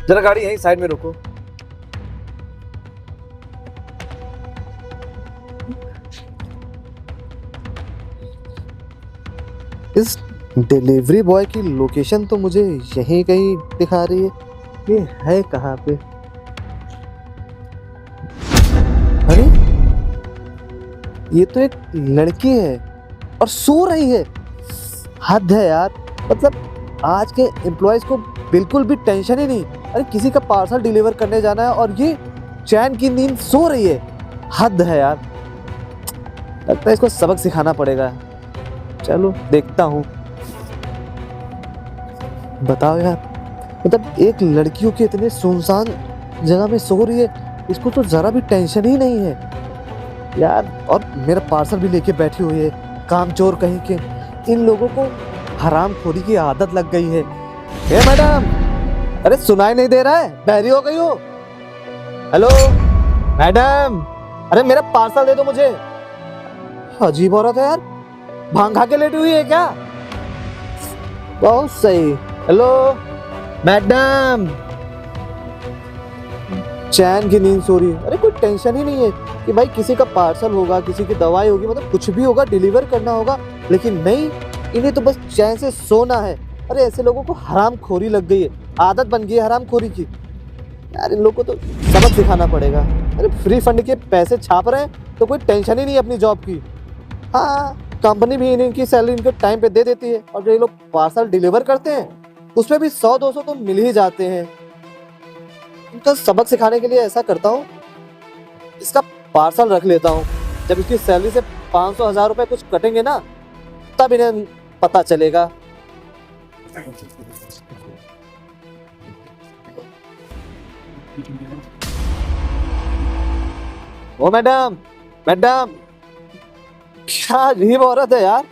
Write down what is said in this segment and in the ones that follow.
जरा गाड़ी यहीं साइड में रोको। इस डिलीवरी बॉय की लोकेशन तो मुझे यहीं कहीं दिखा रही है। ये है कहाँ पे? अरे ये तो एक लड़की है और सो रही है। हद है यार, मतलब आज के एम्प्लॉयज को बिल्कुल भी टेंशन ही नहीं। अरे किसी का पार्सल डिलीवर करने जाना है और ये चैन की नींद सो रही है। हद है यार, लगता है इसको सबक सिखाना पड़ेगा। चलो देखता हूँ। बताओ यार, मतलब एक लड़कियों के इतने सुनसान जगह में सो रही है, इसको तो जरा भी टेंशन ही नहीं है यार। और मेरा पार्सल भी लेके बैठी हुई है, कामचोर कहीं के। इन लोगों को हरामखोरी की आदत लग गई है। ए मैडम, अरे सुनाई नहीं दे रहा है? बहरी हो गई हो? हेलो मैडम, अरे मेरा पार्सल दे दो मुझे। अजीब औरत है यार, भांग खा के लेटी हुई है क्या? बहुत सही। हेलो मैडम, चैन की नींद सो रही है। अरे कोई टेंशन ही नहीं है कि भाई किसी का पार्सल होगा, किसी की दवाई होगी, मतलब कुछ भी होगा, डिलीवर करना होगा। लेकिन नहीं, इन्हें तो बस चैन से सोना है। अरे ऐसे लोगों को हरामखोरी लग गई है, आदत बन गई है हरामखोरी की। यार इन लोगों को तो सबक सिखाना पड़ेगा। अरे फ्री फंड के पैसे छाप रहे हैं तो कोई टेंशन ही नहीं है अपनी जॉब की। हाँ, कंपनी भी इनकी सैलरी इनके टाइम पे दे देती है, और जो ये लोग पार्सल डिलीवर करते हैं उसमें भी 100-200 तो मिल ही जाते हैं। इनका सबक सिखाने के लिए ऐसा करता हूँ, इसका पार्सल रख लेता हूँ। जब इसकी सैलरी से 500-1000 रुपए कुछ कटेंगे ना, तब इन्हें पता चलेगा। ओ मैडम, मैडम, क्या अजीब औरत है यार,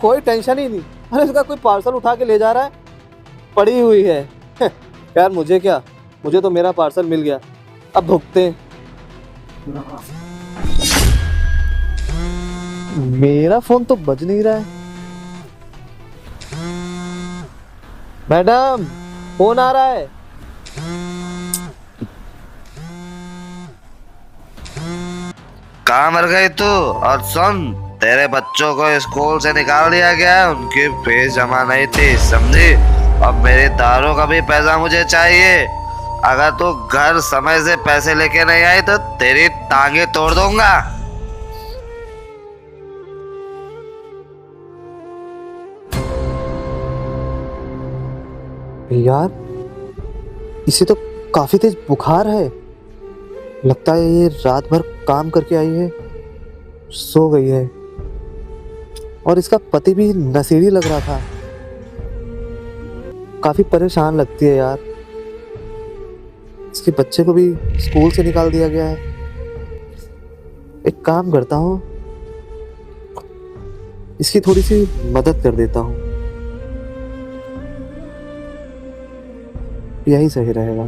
कोई टेंशन ही नहीं। अरे इसका कोई पार्सल उठा के ले जा रहा है, पड़ी हुई है। यार मुझे क्या, मुझे तो मेरा पार्सल मिल गया, अब भुगते हैं। मेरा फोन तो बज नहीं रहा है। मैडम, फोन आ रहा है। कहाँ मर गई तू? और सुन, तेरे बच्चों को स्कूल से निकाल दिया गया है, उनकी फीस जमा नहीं थी, समझी? अब मेरी दारू का भी पैसा मुझे चाहिए। अगर तू घर समय से पैसे लेके नहीं आई तो तेरी टांगे तोड़ दूंगा। यार इसे तो काफी तेज बुखार है। लगता है ये रात भर काम करके आई है, सो गई है। और इसका पति भी नशेड़ी लग रहा था। काफी परेशान लगती है यार। इसके बच्चे को भी स्कूल से निकाल दिया गया है। एक काम करता हूँ, इसकी थोड़ी सी मदद कर देता हूँ, यही सही रहेगा।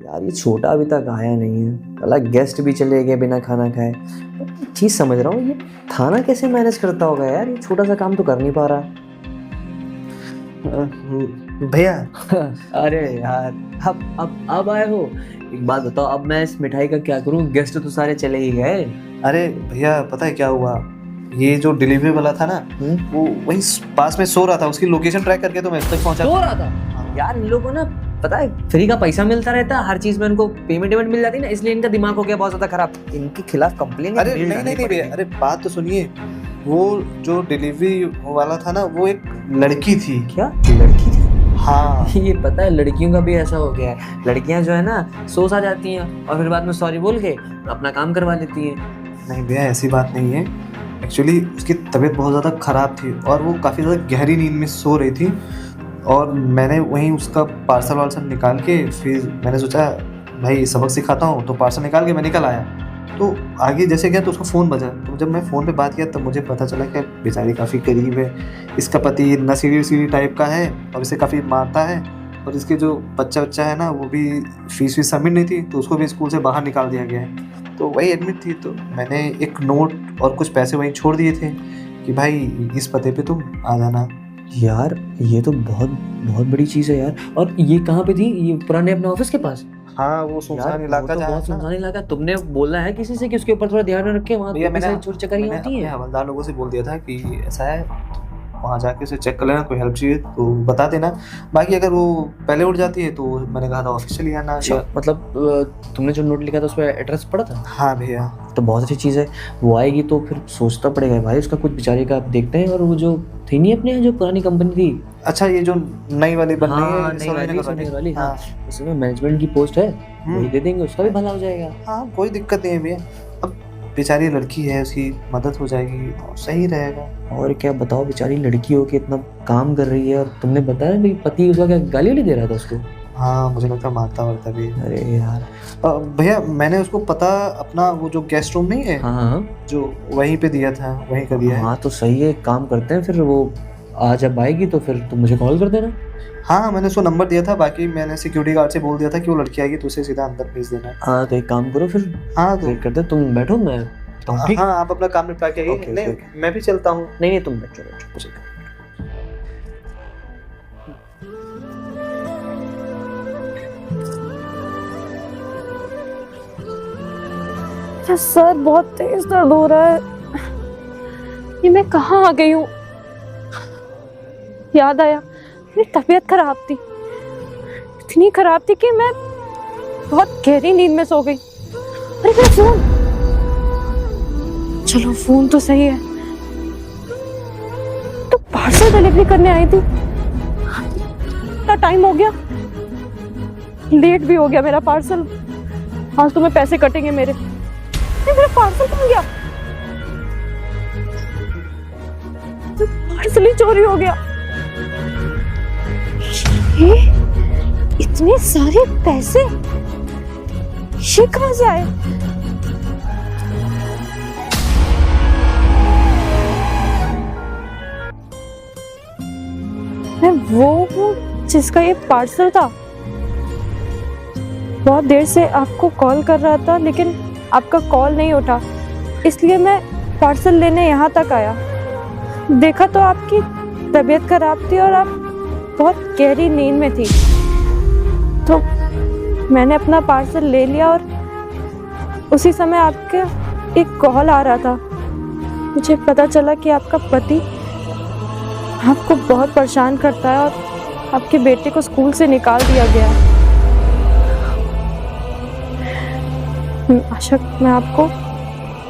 यार ये छोटा अभी तक आया नहीं है, अलग गेस्ट भी चले गए बिना खाना खाए। चीज समझ रहा हूँ, ये थाना कैसे मैनेज करता होगा यार, ये छोटा सा काम तो कर नहीं पा रहा। भैया अरे यार अब आए हो। एक बात बताओ, अब मैं इस मिठाई का क्या करूँ, गेस्ट तो सारे चले ही गए। अरे भैया पता है क्या हुआ, ये जो डिलीवरी वाला था ना वो वहीं पास में सो रहा था, उसकी लोकेशन ट्रैक करके तो मैं तक पहुंचा। सो रहा था यार, इन लोगों को ना पता है फ्री का पैसा मिलता रहता है, हर चीज में इनको पेमेंट मिल जाती है ना, इसलिए इनका दिमाग हो गया बहुत ज्यादा खराब। इनके खिलाफ कंप्लेन। अरे नहीं भैया, अरे बात तो सुनिए, वो जो डिलीवरी वाला था ना वो एक लड़की थी। क्या लड़की थी? हाँ ये पता है लड़कियों का भी ऐसा हो गया है, लड़कियां जो है ना सोच आ जाती हैं और फिर बाद में सॉरी बोल के अपना काम करवा लेती हैं। नहीं भैया ऐसी बात नहीं है, एक्चुअली उसकी तबीयत बहुत ज़्यादा ख़राब थी और वो काफ़ी ज़्यादा गहरी नींद में सो रही थी, और मैंने वहीं उसका पार्सल वार्सल निकाल के फिर मैंने सोचा भाई सबक सिखाता हूँ, तो पार्सल निकाल के मैं निकल आया। तो आगे जैसे गया तो उसका फ़ोन बजा, तो जब मैं फ़ोन पे बात किया तब मुझे पता चला कि बेचारी काफ़ी करीब है, इसका पति नसीड़ी टाइप का है और इसे काफ़ी मारता है, और इसके जो बच्चा है ना वो भी फीस सबमिट नहीं थी तो उसको भी स्कूल से बाहर निकाल दिया गया है। तो वही एडमिट थी, तो मैंने एक नोट और कुछ पैसे वहीं छोड़ दिए थे कि भाई इस पते पे तुम आ जाना। यार ये तो बहुत बहुत बड़ी चीज़ है यार। और ये कहाँ पे थी? ये पुराने अपने ऑफिस के पास? हाँ वो सुनसान इलाका, तो बहुत सुनसान इलाका। तुमने बोला है किसी से कि उसके ऊपर थोड़ा ध्यान रखे, वहाँ पे चोरी चकारी होती है? हवलदार लोगों से बोल दिया था कि ऐसा है, वहाँ जाके उसे चेक कर लेना, कोई हेल्प चाहिए तो बता देना, बाकी अगर वो पहले उठ जाती है तो मैंने कहा था ऑफिशियली आना। मतलब तुमने जो नोट लिखा था उस पर एड्रेस पड़ा था? हाँ भैया। तो बहुत अच्छी चीज़ है, वो आएगी तो फिर सोचता पड़ेगा भाई उसका कुछ, बेचारे का। आप देखते हैं। और वो जो थी नहीं अपने जो पुरानी कंपनी थी, अच्छा ये जो नई वाली बन रही है, नई वाली, हाँ उसमें मैनेजमेंट की पोस्ट है, वही दे देंगे, उसका भी भला हो जाएगा। हाँ कोई दिक्कत नहीं है भैया, अब बेचारी लड़की है, उसकी मदद हो जाएगी और सही रहेगा। और क्या बताओ, बेचारी लड़की हो के इतना काम कर रही है, और तुमने बताया भाई पति उसका क्या गाली वाली दे रहा था उसको? हाँ मुझे लगता है मारता वारता भी। अरे यार भैया मैंने उसको पता अपना वो जो गेस्ट रूम नहीं है, हाँ जो वहीं पे दिया था, वहीं कर दिया है। हाँ तो सही है, काम करते हैं फिर, वो आज जब आएगी तो फिर तुम मुझे कॉल कर देना। हाँ मैंने उसको नंबर दिया था, बाकी मैंने सिक्योरिटी गार्ड से बोल दिया था कि वो लड़की आएगी तो उसे सीधा अंदर भेज देना। हाँ तो एक काम करो फिर, हाँ तो वेट करते, तुम बैठो, मैं हाँ आप अपना काम निपटा के आइए। नहीं मैं भी चलता हूँ। नहीं तुम बैठो। सर बहुत तेज दर्द हो रहा है, ये मैं कहाँ आ गई हूँ? याद आया मेरी तबीयत खराब थी, इतनी खराब थी कि मैं बहुत गहरी नींद में सो गई। अरे मेरा फोन, चलो फोन तो सही है, तो पार्सल डिलीवरी करने आई थी, इतना टाइम हो गया, लेट भी हो गया मेरा पार्सल। आज तो मैं पैसे कटेंगे मेरे। मेरा पार्सल कहाँ गया? पार्सल ही चोरी हो गया। ये इतने सारे पैसे ये कहाँ से आए? मैं वो हूँ जिसका ये पार्सल था। बहुत देर से आपको कॉल कर रहा था लेकिन आपका कॉल नहीं उठा, इसलिए मैं पार्सल लेने यहाँ तक आया। देखा तो आपकी तबीयत खराब थी और आप बहुत गहरी नींद में थी, तो मैंने अपना पार्सल ले लिया और उसी समय आपका एक कॉल आ रहा था। मुझे पता चला कि आपका पति आपको बहुत परेशान करता है और आपके बेटे को स्कूल से निकाल दिया गया। आशा मैं आपको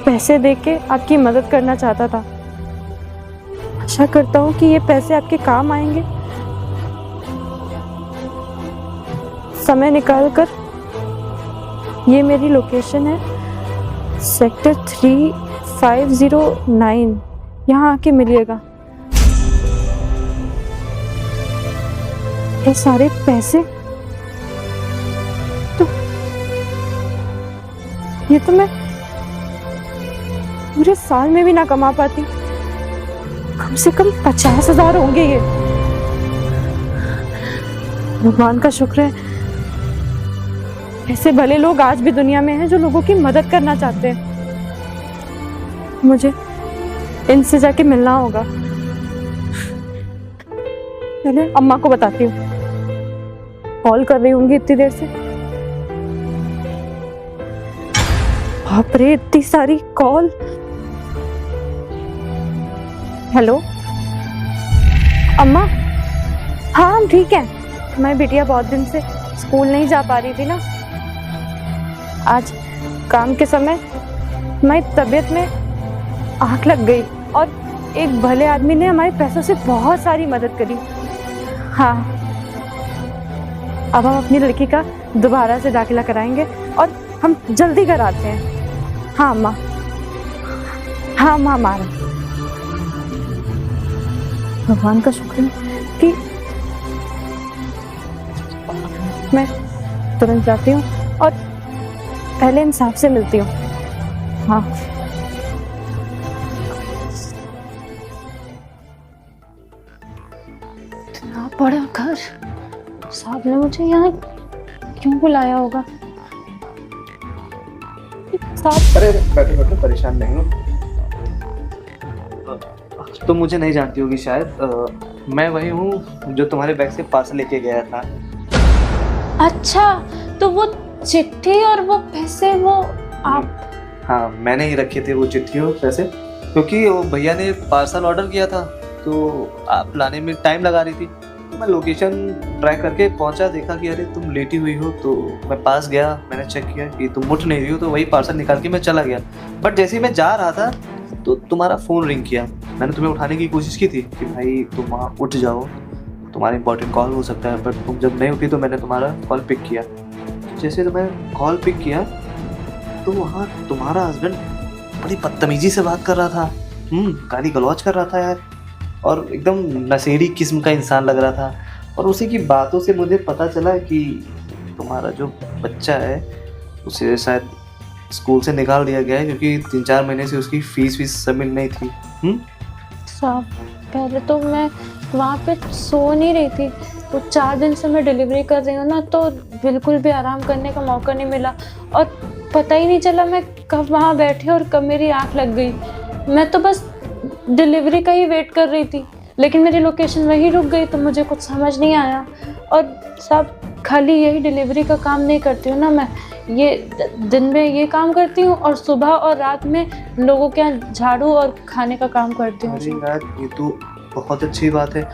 पैसे देके आपकी मदद करना चाहता था। आशा करता हूँ कि ये पैसे आपके काम आएंगे। समय निकालकर, ये मेरी लोकेशन है सेक्टर 3509, यहाँ आके मिलिएगा। ये सारे पैसे ये तो मैं पूरे साल में भी ना कमा पाती, कम से कम 50,000 होंगे ये। भगवान का शुक्र है ऐसे भले लोग आज भी दुनिया में हैं जो लोगों की मदद करना चाहते हैं। मुझे इनसे जाके मिलना होगा। पहले अम्मा को बताती हूँ, कॉल कर रही होंगी इतनी देर से। बाप रे, इतनी सारी कॉल। हेलो अम्मा। हाँ हम ठीक हैं। मैं बिटिया बहुत दिन से स्कूल नहीं जा पा रही थी ना। आज काम के समय मेरी तबीयत में आग लग गई और एक भले आदमी ने हमारे पैसों से बहुत सारी मदद करी। हाँ, अब हम अपनी लड़की का दोबारा से दाखिला कराएंगे और हम जल्दी कराते हैं। हाँ अम्मा, हाँ अम्मा, हमारा भगवान का शुक्र है कि मैं तुरंत जाती हूँ और पहले इंसाफ से मिलती हूँ। हाँ इतना बड़ा घर, साहब ने मुझे यहाँ क्यों बुलाया होगा? साहब अरे बैठो बैठो, परेशान नहीं हो। तुम मुझे नहीं जानती होगी शायद। मैं वही हूँ जो तुम्हारे बैग से पार्सल लेके गया था। अच्छा, तो वो चिट्ठी और वो पैसे वो आप? हाँ, मैंने ही रखे थे वो चिट्ठी और पैसे, क्योंकि वो भैया ने पार्सल ऑर्डर किया था तो आप लाने में टाइम लगा रही थी। तो मैं लोकेशन ट्राई करके पहुंचा, देखा कि अरे तुम लेटी हुई हो, तो मैं पास गया, मैंने चेक किया कि तुम उठ नहीं रही हो, तो वही पार्सल निकाल के मैं चला गया। बट जैसे ही मैं जा रहा था तो तुम्हारा फ़ोन रिंग किया। मैंने तुम्हें उठाने की कोशिश की थी कि भाई तुम वहाँ उठ जाओ, तुम्हारा इंपॉर्टेंट कॉल हो सकता है, बट तुम जब नहीं उठी तो मैंने तुम्हारा कॉल पिक किया। जैसे तो मैं कॉल पिक किया तो वहाँ तुम्हारा हस्बैंड बड़ी बदतमीजी से बात कर रहा था। गाली गलौज कर रहा था यार, और एकदम नशेड़ी किस्म का इंसान लग रहा था। और उसी की बातों से मुझे पता चला कि तुम्हारा जो बच्चा है उसे शायद स्कूल से निकाल दिया गया है, क्योंकि 3-4 महीने से उसकी फीस सबमिट नहीं थी। साहब, पहले तो मैं वहाँ पे सो नहीं रही थी, तो 4 दिन से मैं डिलीवरी कर रही हूँ ना, तो बिल्कुल भी आराम करने का मौका नहीं मिला और पता ही नहीं चला मैं कब वहाँ बैठी और कब मेरी आँख लग गई। मैं तो बस डिलीवरी का ही वेट कर रही थी, लेकिन मेरी लोकेशन वहीं रुक गई, तो मुझे कुछ समझ नहीं आया। और साहब, खाली यही डिलीवरी का काम नहीं करती हूँ ना मैं, ये दिन में ये काम करती हूँ और सुबह और रात में लोगों के यहाँ झाड़ू और खाने का काम करती हूँ। अरे यार, ये तो बहुत अच्छी बात है।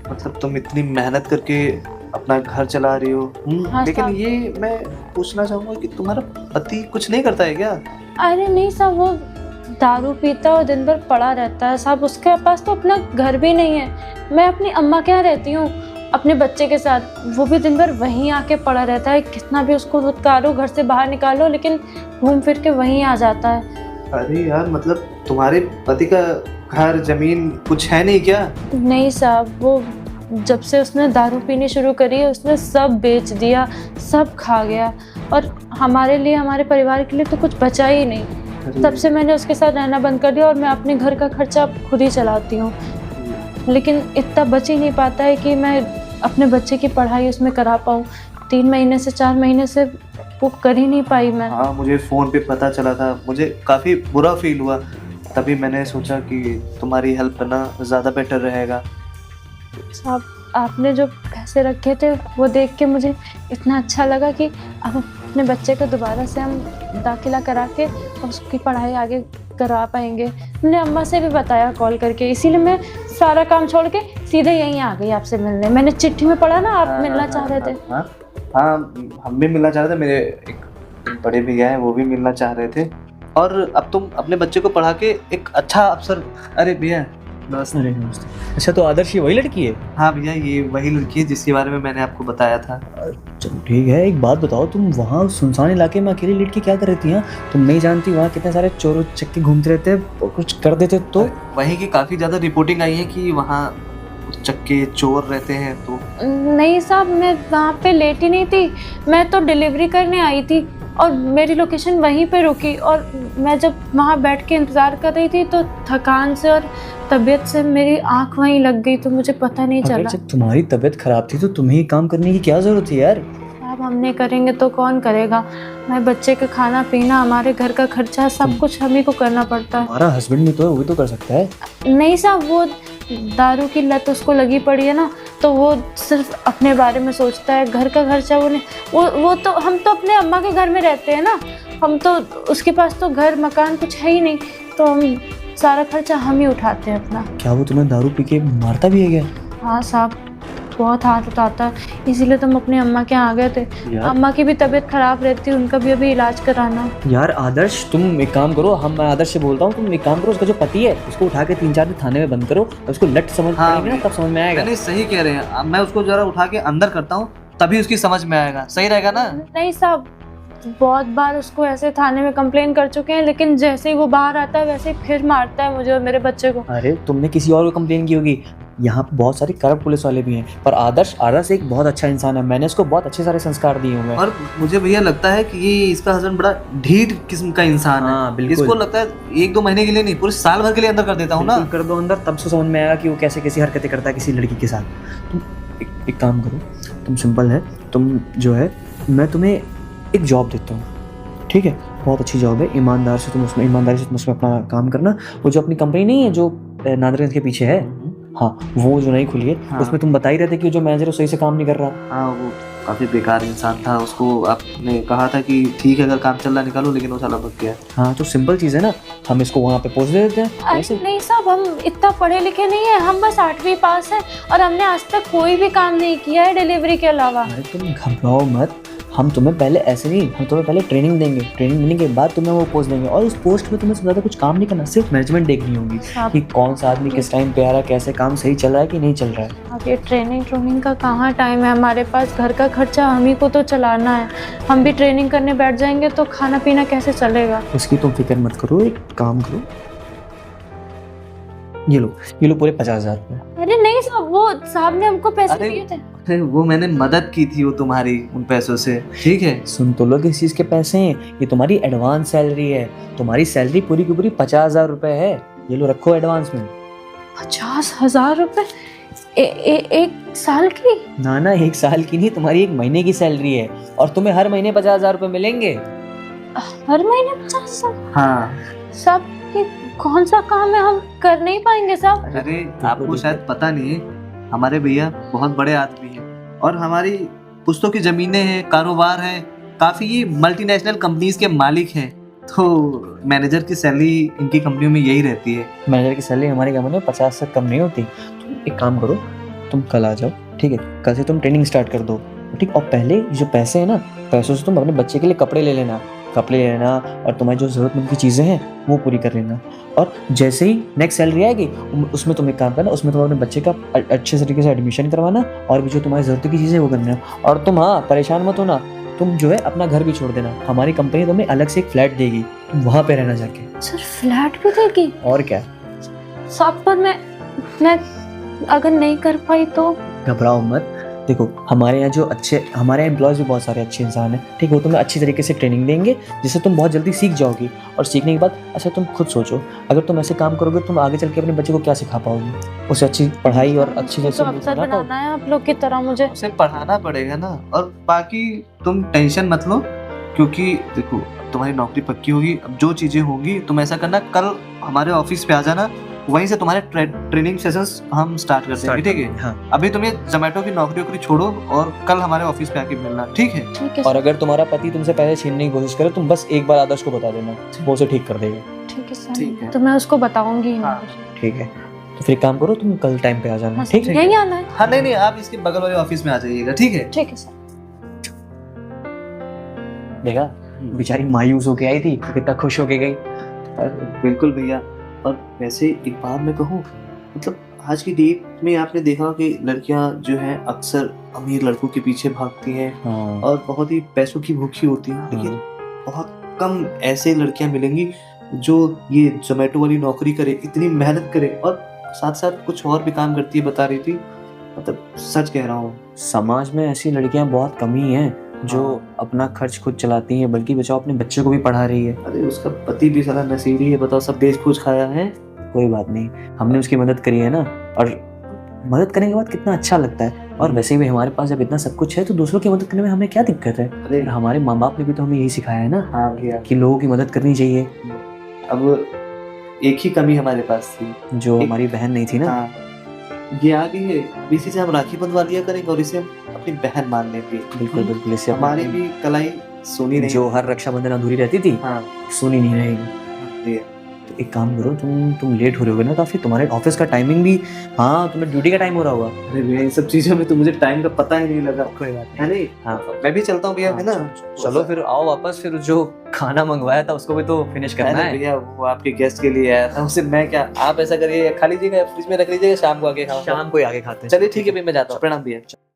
मतलब तुम इतनी मेहनत करके अपना घर चला रही हो। हाँ, लेकिन साहब। ये मैं पूछना चाहूँगा कि तुम्हारा पति कुछ नहीं करता है क्या? अरे नहीं साहब, वो दारू पीता और दिन भर पड़ा रहता है साहब। उसके पास तो अपना घर भी नहीं है। मैं अपनी अम्मा के यहाँ रहती हूँ अपने बच्चे के साथ, वो भी दिन भर वहीं आके पड़ा रहता है। कितना भी उसको धुतकारो, घर से बाहर निकालो, लेकिन घूम फिर के वहीं आ जाता है। अरे यार, मतलब तुम्हारे पति का घर जमीन कुछ है नहीं क्या? नहीं साहब, वो जब से उसने दारू पीनी शुरू करी है उसने सब बेच दिया, सब खा गया, और हमारे लिए, हमारे परिवार के लिए तो कुछ बचा ही नहीं। तब से मैंने उसके साथ रहना बंद कर दिया और मैं अपने घर का खर्चा खुद ही चलाती हूँ। लेकिन इतना बच ही नहीं पाता है कि मैं अपने बच्चे की पढ़ाई उसमें करा पाऊँ। 3 महीने से 4 महीने से वो कर ही नहीं पाई मैं। हाँ, मुझे फ़ोन पे पता चला था, मुझे काफ़ी बुरा फील हुआ। तभी मैंने सोचा कि तुम्हारी हेल्प करना ज़्यादा बेटर रहेगा। साहब, आपने जो पैसे रखे थे वो देख के मुझे इतना अच्छा लगा कि अब अपने बच्चे को दोबारा से हम दाखिला करा के उसकी पढ़ाई आगे करवा पाएंगे। मैंने अम्मा से भी बताया कॉल करके, इसीलिए मैं सारा काम छोड़ के सीधे यहीं आ गई आपसे मिलने। मैंने चिट्ठी में पढ़ा ना आप मिलना चाह रहे थे। हाँ, हम भी मिलना चाह रहे थे। मेरे एक बड़े भैया हैं, वो भी मिलना चाह रहे थे। और अब तुम अपने बच्चे को पढ़ा के एक अच्छा अफसर। अरे भैया, नमस्ते। अच्छा, तो आदर्श ये वही लड़की है? हाँ भैया, ये वही लड़की है जिसके बारे में मैंने आपको बताया था। चलो ठीक है, एक बात बताओ, तुम वहाँ सुनसान इलाके में अकेली लेट के क्या कर रही थी? तुम नहीं जानती वहाँ कितने सारे चोर चक्के घूमते रहते हैं और कुछ कर देते तो? वहीं की काफ़ी ज़्यादा रिपोर्टिंग आई है कि वहाँ चक्के चोर रहते हैं। तो नहीं साहब, मैं वहाँ पे लेट ही नहीं थी, मैं तो डिलीवरी करने आई थी और मेरी लोकेशन वहीं पे रुकी। और मैं जब वहाँ बैठ के इंतज़ार कर रही थी तो थकान से और तबीयत से मेरी आँख वहीं लग गई, तो मुझे पता नहीं चला। जब तुम्हारी तबीयत खराब थी तो तुम्हें ही काम करने की क्या जरूरत थी यार? अब हम नहीं करेंगे तो कौन करेगा? हमारे बच्चे का खाना पीना, हमारे घर का खर्चा, सब कुछ हम ही को करना पड़ता है। हमारा हस्बैंड भी तो है, वो भी तो कर सकता है। नहीं साहब, वो दारू की लत उसको लगी पड़ी है ना, तो वो सिर्फ अपने बारे में सोचता है। घर का खर्चा वो नहीं, वो तो, हम तो अपने अम्मा के घर में रहते हैं ना, हम तो, उसके पास तो घर मकान कुछ है ही नहीं, तो हम सारा खर्चा हम ही उठाते हैं अपना। क्या वो तुम्हें दारू पी के मारता भी है क्या? हाँ साहब, बहुत हाथ उठाता है, इसीलिए तुम अपनी अम्मा के यहाँ आ गए थे। यार। अम्मा की भी तबीयत खराब रहती है, उनका भी अभी इलाज कराना। यार आदर्श, तुम एक काम करो, मैं आदर्श से बोलता हूँ, तुम एक काम करो, उसका जो पति है उसको उठा के 3-4 दिन थाने में बंद करो, उसको लट समझ पड़ेगी ना, तब समझ में आएगा। नहीं, सही कह रहे हैं। अब मैं उसको जरा उठा के अंदर करता हूँ, तभी उसकी समझ में आएगा। सही रहेगा ना? नहीं साहब, बहुत बार उसको ऐसे थाने में कंप्लेन कर चुके हैं, लेकिन जैसे ही वो बाहर आता है वैसे ही फिर मारता है मुझे और मेरे बच्चे को। अरे तुमने किसी और को कंप्लेन की होगी, यहाँ पे बहुत सारे करप्ट पुलिस वाले भी हैं, पर आदर्श एक बहुत अच्छा इंसान है, मैंने इसको बहुत अच्छे सारे संस्कार दिए हुए हैं। और मुझे भैया लगता है कि ये इसका हस्बैंड बड़ा ढीठ किस्म का इंसान है। हाँ, बिल्कुल। इसको लगता है 1-2 महीने के लिए नहीं, पूरे साल भर के लिए अंदर कर देता हूँ ना। बिल्कुल कर दो अंदर, तब से समझ में आएगा कि वो कैसे कैसी हरकतें करता है किसी लड़की के साथ। तुम एक काम करो, तुम सिंपल है, तुम जो है, मैं तुम्हें एक जॉब देता हूँ, ठीक है? बहुत अच्छी जॉब है, ईमानदारी से तुम उसमें अपना काम करना। वो जो अपनी कंपनी नहीं है जो नादरगंज के पीछे है, हाँ, वो जो नई खुली है, हाँ। उसमें तुम बता ही रहे थे कि जो मैनेजर है सही से काम नहीं कर रहा। हाँ, वो काफी बेकार इंसान था। उसको आपने कहा था कि ठीक है अगर काम चल रहा निकालो, लेकिन वो साला भग गया। हाँ, तो सिंपल चीज़ है ना, हम इसको वहाँ पे पोस्ट दे देते हैं अरे ऐसे। नहीं साहब, हम इतना पढ़े लिखे नहीं है, हम बस 8वीं पास हैं और हमने आज तक कोई भी काम नहीं किया है डिलीवरी के अलावा। अरे तुम घबराओ मत, हम तुम्हें पहले ऐसे नहीं, हम तुम्हें पहले ट्रेनिंग देंगे, ट्रेनिंग देने के बाद तुम्हें वो पोस्ट देंगे, और उस पोस्ट में तुम्हें ज़्यादा कुछ काम नहीं करना, सिर्फ मैनेजमेंट देखनी होगी कि कौन सा आदमी किस टाइम पे आ रहा है, कैसे काम सही चल रहा है कि नहीं चल रहा है। अब ये ट्रेनिंग का कहाँ टाइम है हमारे पास? घर का खर्चा हम ही को तो चलाना है, हम भी ट्रेनिंग करने बैठ जाएंगे तो खाना पीना कैसे चलेगा? उसकी तुम फिक्र मत करो, एक काम करो, ये लो पूरे 50,000 रुपये। अरे नहीं साहब, वो साहब ने हमको पैसे अरे, दिए थे। अरे वो मैंने मदद की थी वो तुम्हारी उन पैसों से, ठीक है? सुन तो लो, किस चीज़ के पैसे हैं, ये तुम्हारी एडवांस सैलरी है, तुम्हारी सैलरी पूरी की पूरी 50,000 रुपये है, ये लो रखो एडवांस में। 50,000 रुपए एक साल की? ना, 1 साल की नहीं, तुम्हारी 1 महीने की सैलरी है, और तुम्हें हर महीने 50,000 रुपये मिलेंगे। हर महीने 50,000? हाँ। सब ये कौन सा काम है, हम कर नहीं पाएंगे साहब? अरे आपको शायद पता नहीं है, हमारे भैया बहुत बड़े आदमी हैं और हमारी पुश्तों की जमीनें हैं, कारोबार है, काफी ये मल्टीनेशनल कंपनीज के मालिक हैं। तो मैनेजर की सैलरी इनकी कंपनियों में यही रहती है। मैनेजर की सैलरी हमारी कंपनी में 50 से कम नहीं होती। तुम एक काम करो, तुम कल आ जाओ, ठीक है? कल से तुम ट्रेनिंग स्टार्ट कर दो, ठीक? और पहले जो पैसे हैं ना, पैसों से तुम अपने बच्चे के लिए कपड़े ले लेना, और तुम्हारी जो ज़रूरतमंद की चीज़ें हैं वो पूरी कर लेना। और जैसे ही नेक्स्ट सैलरी आएगी उसमें तुम एक काम करना, उसमें तुम अपने बच्चे का अच्छे तरीके से एडमिशन करवाना, और भी जो तुम्हारी ज़रूरत की चीज़ें वो करना। और तुम, हाँ, परेशान मत होना, तुम जो है अपना घर भी छोड़ देना, हमारी कंपनी तुम्हें अलग से एक फ्लैट देगी, तुम वहाँ पे रहना जाके। सर फ्लैट भी देगी? और क्या। साहब पर मैं अगर नहीं कर पाई तो? घबराओ मत, देखो हमारे यहाँ हमारे एम्प्लॉयज़ भी बहुत सारे अच्छे इंसान हैं, ठीक है? वो तुम्हें अच्छी तरीके से ट्रेनिंग देंगे, जिससे तुम बहुत जल्दी सीख जाओगी, और सीखने के बाद अच्छा तुम खुद सोचो, अगर तुम ऐसे काम करोगे तुम आगे चल के अपने बच्चे को क्या सिखा पाओगे? उसे अच्छी पढ़ाई और अच्छी तो जैसे अफसर बनाना है आप लोग की तरह मुझे। उसे पढ़ाना पड़ेगा ना, और बाकी तुम टेंशन मत लो, क्योंकि देखो तुम्हारी नौकरी पक्की होगी। अब जो चीजें होंगी तुम ऐसा करना, कल हमारे ऑफिस पे आ जाना, वहीं से तुम्हारे ट्रेनिंग सेशंस हम स्टार्ट कर देंगे, ठीक है? हाँ। अभी तुम ये जोमेटो की नौकरी छोड़ो और कल हमारे ऑफिस पे आके मिलना, ठीक है? ठीक है और अगर तुम्हारा पति तुमसे पैसे छीनने की कोशिश करे, तुम बस एक बार आदर्श को बता देना, वो उसे ठीक कर देगा। ठीक है ठीक सर, है। तो मैं उसको बताऊंगी। हाँ। ठीक है, तो फिर एक काम करो, तुम कल टाइम पे आ जाना, ठीक है? यही आना है? हाँ, नहीं, आप इसके बगल वाले ऑफिस में आ जाइएगा, ठीक है? ठीक है सर। देखा, बेचारी मायूस होके आई थी, कितना खुश होके गई। बिल्कुल भैया। और वैसे एक बात मैं कहूँ, मतलब आज की डेट में आपने देखा कि लड़कियां जो हैं अक्सर अमीर लड़कों के पीछे भागती हैं हाँ। और बहुत ही पैसों की भूखी होती हैं, लेकिन बहुत कम ऐसे लड़कियां मिलेंगी जो ये जोमेटो वाली नौकरी करे, इतनी मेहनत करे और साथ साथ कुछ और भी काम करती है, बता रही थी। मतलब सच कह रहा हूँ, समाज में ऐसी लड़कियां बहुत कम ही हैं जो अपना खर्च खुद चलाती हैं, बल्कि बचाओ अपने बच्चे को भी पढ़ा रही है। अरे उसका पति भी साला नसीबी है, बताओ, सब बेच खोज खाया है। कोई बात नहीं, हमने उसकी मदद करी है ना, और मदद करने के बाद कितना अच्छा लगता है। और वैसे भी हमारे पास जब इतना सब कुछ है तो दूसरों की मदद करने में हमें क्या दिक्कत है। अरे और हमारे माँ बाप ने भी तो हमें यही सिखाया है ना हाँ भैया, कि लोगों की मदद करनी चाहिए। अब एक ही कमी हमारे पास थी। जो एक- हमारी बहन नहीं थी ना। हाँ, ये आ गई है, अब इसी से हम राखी बंधवा लिया करेंगे और इसे हम अपनी बहन मान लेंगे। बिल्कुल बिल्कुल, इससे हमारी भी कलाई सुनी नहीं। जो हर रक्षाबंधन अधूरी रहती थी हाँ सुनी नहीं रहेगी। भैया, तो एक काम करो, तुम लेट हो रहे होगे ना काफी, तुम्हारे ऑफिस का टाइमिंग भी, हाँ तुम्हें ड्यूटी का टाइम हो रहा होगा। अरे भैया इन सब चीजों में तो मुझे टाइम का पता ही नहीं लगा। कोई बात है नहीं? हाँ मैं भी चलता हूँ भैया, है ना? चलो फिर आओ वापस, फिर जो खाना मंगवाया था उसको भी तो फिनिश करना अरे है। भैया वो आपके गेस्ट के लिए आया था, उसे मैं क्या, आप ऐसा करिए खा लीजिएगा, फ्रिज में रख लीजिएगा, शाम को आके खाऊंगा। शाम को ही आगे खाते हैं। चलिए ठीक है भैया, मैं जाता हूँ। प्रणाम भैया।